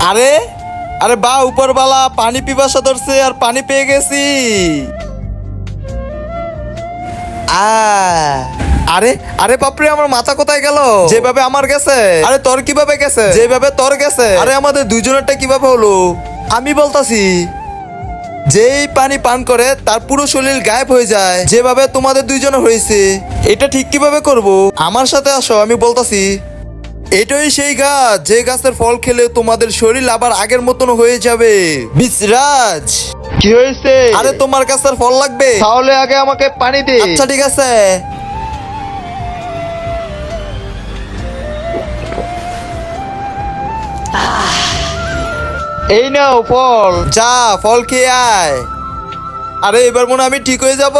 আরে আরে বা উপরওয়ালা পানি পিপাসা ধরছে আর পানি পেয়ে গেছি। আরে আরে বাপরে আমার মাথা কোথায় গেল? যেভাবে আমার গেছে, আরে তোর কিভাবে গেছে? যেভাবে তোর গেছে, আরে আমাদের দুইজনেরটা কিভাবে হলো? আমি বলতাছি যেই পানি পান করে তার পুরো শরীর গায়েব হয়ে যায়, যেভাবে তোমাদের দুইজনে হয়েছে। এটা ঠিক কিভাবে করব? আমার সাথে আসো, আমি বলতাছি। এটাই সেই গাছ যে গাছের ফল খেলে তোমাদের শরীর আবার আগের মতন হয়ে যাবে। বিচরাজ, কি হয়েছে? আরে তোমার গাছের ফল লাগবে? তাহলে আগে আমাকে পানি দে। আচ্ছা ঠিক আছে। এই নাও ফল। যা ফল খেয়ে আয়। আরে এবার মনে হয় আমি ঠিক হয়ে যাব।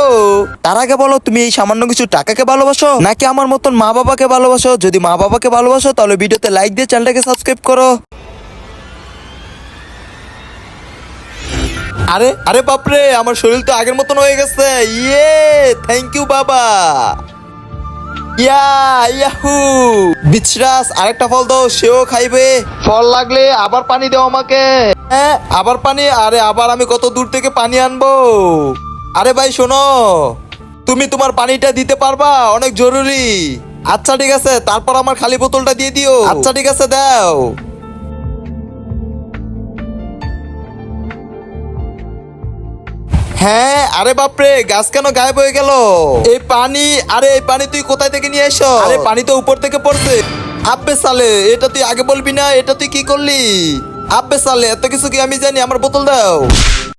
তার আগে বলো, তুমি এই সামান্য কিছু টাকাকে ভালোবাসো নাকি আমার মতন মা বাবাকে ভালোবাসো? যদি মা বাবাকে ভালোবাসো তাহলে ভিডিওতে লাইক দিয়ে চ্যানেলটাকে সাবস্ক্রাইব করো। আরে আরে বাপরে, আমার শরীর তো আগের মতন হয়ে গেছে। ইয়ে, থ্যাংক ইউ বাবা। ইয়াহু। বিচরাস, আরেকটা ফল দাও, সেও খাইবে। ফল লাগলে আবার পানি দাও আমাকে। হ্যাঁ, আবার পানি? আরে আবার আমি কত দূর থেকে পানি আনবো? আরে ভাই শোনো, তুমি তোমার পানিটা দিতে পারবা? অনেক জরুরি। আচ্ছা ঠিক আছে, তারপর আমার খালি বোতলটা দিয়ে দিও। আচ্ছা ঠিক আছে, দাও। হ্যাঁ, আরে বাপরে, গাছ কেন গায়েব হয়ে গেল? এই পানি, আরে এই পানি তুই কোথায় থেকে নিয়ে এসো? আরে পানি তো উপর থেকে পড়ছে। আব্বে সালে, এটা তুই আগে বলবি না? এটা তুই কি করলি? আব্বে সালে, এত কিছু কি আমি জানি? আমার বোতল দাও।